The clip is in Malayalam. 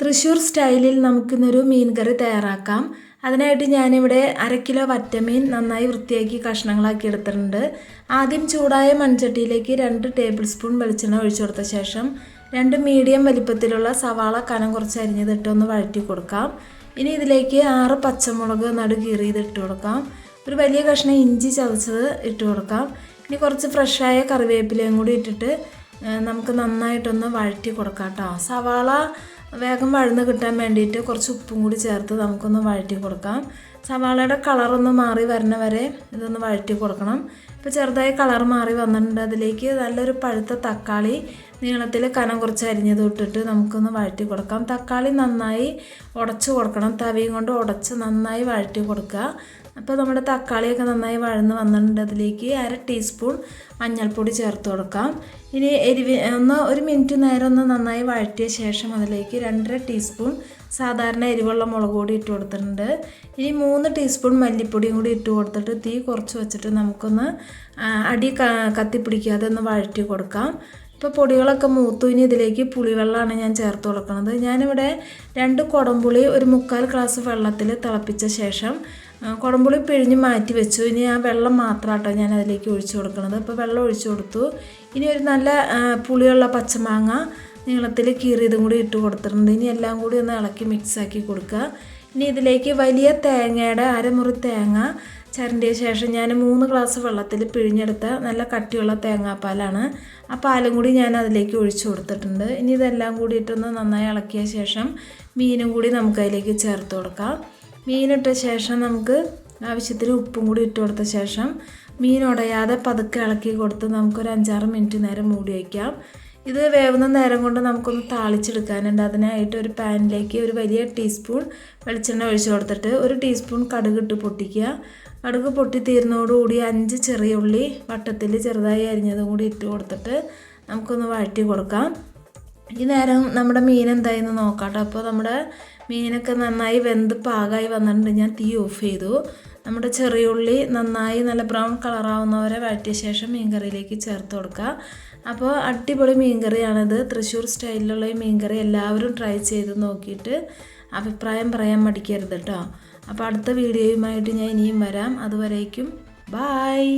തൃശ്ശൂർ സ്റ്റൈലിൽ നമുക്കിന്നൊരു മീൻ കറി തയ്യാറാക്കാം. അതിനായിട്ട് ഞാനിവിടെ 1/2 കിലോ വറ്റമീൻ നന്നായി വൃത്തിയാക്കി കഷ്ണങ്ങളാക്കി എടുത്തിട്ടുണ്ട്. ആദ്യം ചൂടായ മൺചട്ടിയിലേക്ക് 2 ടേബിൾ സ്പൂൺ വെളിച്ചെണ്ണ ഒഴിച്ചു കൊടുത്ത ശേഷം 2 മീഡിയം വലിപ്പത്തിലുള്ള സവാള കനം കുറച്ച് അരിഞ്ഞതിട്ടൊന്ന് വഴറ്റി കൊടുക്കാം. ഇനി ഇതിലേക്ക് 6 പച്ചമുളക് നടുകീറിയത് ഇട്ട് കൊടുക്കാം. ഒരു വലിയ കഷ്ണം ഇഞ്ചി ചതച്ചത് ഇട്ട് കൊടുക്കാം. ഇനി കുറച്ച് ഫ്രഷായ കറിവേപ്പിലയും കൂടി ഇട്ടിട്ട് നമുക്ക് നന്നായിട്ടൊന്ന് വഴറ്റി കൊടുക്കാം കേട്ടോ. സവാള വേഗം വഴന്ന് കിട്ടാൻ വേണ്ടിയിട്ട് കുറച്ച് ഉപ്പും കൂടി ചേർത്ത് നമുക്കൊന്ന് വഴറ്റി കൊടുക്കാം. സവാളയുടെ കളറൊന്ന് മാറി വരണ വരെ ഇതൊന്ന് വഴറ്റി കൊടുക്കണം. ഇപ്പോൾ ചെറുതായി കളർ മാറി വന്നിട്ടുണ്ട്. അതിലേക്ക് നല്ലൊരു പഴുത്ത തക്കാളി നീളത്തിൽ കനം കുറച്ച് അരിഞ്ഞത് ഇട്ടിട്ട് നമുക്കൊന്ന് വഴറ്റി കൊടുക്കാം. തക്കാളി നന്നായി ഉടച്ച് കൊടുക്കണം. തവിയും കൊണ്ട് ഉടച്ച് നന്നായി വഴറ്റി കൊടുക്കുക. അപ്പോൾ നമ്മുടെ തക്കാളിയൊക്കെ നന്നായി വഴന്ന് വന്നിട്ടുണ്ട്. അതിലേക്ക് 1/2 ടീസ്പൂൺ മഞ്ഞൾപ്പൊടി ചേർത്ത് കൊടുക്കാം. ഇനി ഒരു മിനിറ്റ് നേരം ഒന്ന് നന്നായി വഴറ്റിയ ശേഷം അതിലേക്ക് 2.5 ടീസ്പൂൺ സാധാരണ എരിവുള്ള മുളക് പൊടി ഇട്ട് കൊടുത്തിട്ടുണ്ട്. ഇനി 3 ടീസ്പൂൺ മല്ലിപ്പൊടിയും കൂടി ഇട്ട് കൊടുത്തിട്ട് തീ കുറച്ച് വെച്ചിട്ട് നമുക്കൊന്ന് അടി കത്തിപ്പിടിക്കാതെ ഒന്ന് വഴറ്റി കൊടുക്കാം. ഇപ്പോൾ പൊടികളൊക്കെ മൂത്തു. ഇനി ഇതിലേക്ക് പുളിവെള്ളമാണ് ഞാൻ ചേർത്ത് കൊടുക്കുന്നത്. ഞാനിവിടെ 2 കുടംപുളി 1/4 ഗ്ലാസ് വെള്ളത്തിൽ തിളപ്പിച്ച ശേഷം കുടംപുളി പിഴിഞ്ഞ് മാറ്റി വെച്ചു. ഇനി ആ വെള്ളം മാത്രമാട്ടോ ഞാൻ അതിലേക്ക് ഒഴിച്ചു കൊടുക്കുന്നത്. അപ്പോൾ വെള്ളം ഒഴിച്ചു കൊടുത്തു. ഇനി ഒരു നല്ല പുളിയുള്ള പച്ചമാങ്ങ നീളത്തിൽ കീറിയതും കൂടി ഇട്ട് കൊടുത്തിട്ടുണ്ട്. ഇനി എല്ലാം കൂടി ഒന്ന് ഇളക്കി മിക്സാക്കി കൊടുക്കുക. ഇനി ഇതിലേക്ക് വലിയ തേങ്ങയുടെ 1/2 മുറി തേങ്ങ ചിരണ്ടിയ ശേഷം ഞാൻ 3 ഗ്ലാസ് വെള്ളത്തിൽ പിഴിഞ്ഞെടുത്ത നല്ല കട്ടിയുള്ള തേങ്ങാപ്പാലാണ്. ആ പാലും കൂടി ഞാൻ അതിലേക്ക് ഒഴിച്ചു കൊടുത്തിട്ടുണ്ട്. ഇനി ഇതെല്ലാം കൂടിയിട്ടൊന്ന് നന്നായി ഇളക്കിയ ശേഷം മീനും കൂടി നമുക്ക് അതിലേക്ക് ചേർത്ത് കൊടുക്കാം. മീനിട്ട ശേഷം നമുക്ക് ആവശ്യത്തിന് ഉപ്പും കൂടി ഇട്ട് കൊടുത്ത ശേഷം മീൻ ഉടയാതെ പതുക്കെ ഇളക്കി കൊടുത്ത് നമുക്കൊരു 5-6 മിനിറ്റ് നേരം മൂടി വയ്ക്കാം. ഇത് വേവുന്ന നേരം കൊണ്ട് നമുക്കൊന്ന് താളിച്ചെടുക്കാനുണ്ട്. അതിനായിട്ട് ഒരു പാനിലേക്ക് ഒരു വലിയ ടീസ്പൂൺ വെളിച്ചെണ്ണ ഒഴിച്ചു കൊടുത്തിട്ട് 1 ടീസ്പൂൺ കടുകിട്ട് പൊട്ടിക്കുക. കടുക് പൊട്ടി തീരുന്നതോടുകൂടി 5 ചെറിയ ഉള്ളി വട്ടത്തിൽ ചെറുതായി അരിഞ്ഞതും കൂടി ഇട്ട് കൊടുത്തിട്ട് നമുക്കൊന്ന് വഴറ്റി കൊടുക്കാം. ഈ നേരം നമ്മുടെ മീൻ എന്തായെന്ന് നോക്കാം. അപ്പോൾ നമ്മുടെ മീനൊക്കെ നന്നായി വെന്ത് പാകമായി വന്നിട്ടുണ്ട്. ഞാൻ തീ ഓഫ് ചെയ്തു. നമ്മുടെ ചെറിയ ഉള്ളി നന്നായി നല്ല ബ്രൗൺ കളറാവുന്നവരെ വഴറ്റിയ ശേഷം മീൻകറിയിലേക്ക് ചേർത്ത് കൊടുക്കുക. അപ്പോൾ അടിപൊളി മീൻകറിയാണിത്. തൃശ്ശൂർ സ്റ്റൈലിലുള്ള ഈ മീൻകറി എല്ലാവരും ട്രൈ ചെയ്ത് നോക്കിയിട്ട് അഭിപ്രായം പറയാൻ മടിക്കരുത് കേട്ടോ. അപ്പോൾ അടുത്ത വീഡിയോയുമായിട്ട് ഞാൻ ഇനിയും വരാം. അതുവരേക്കും ബായ്.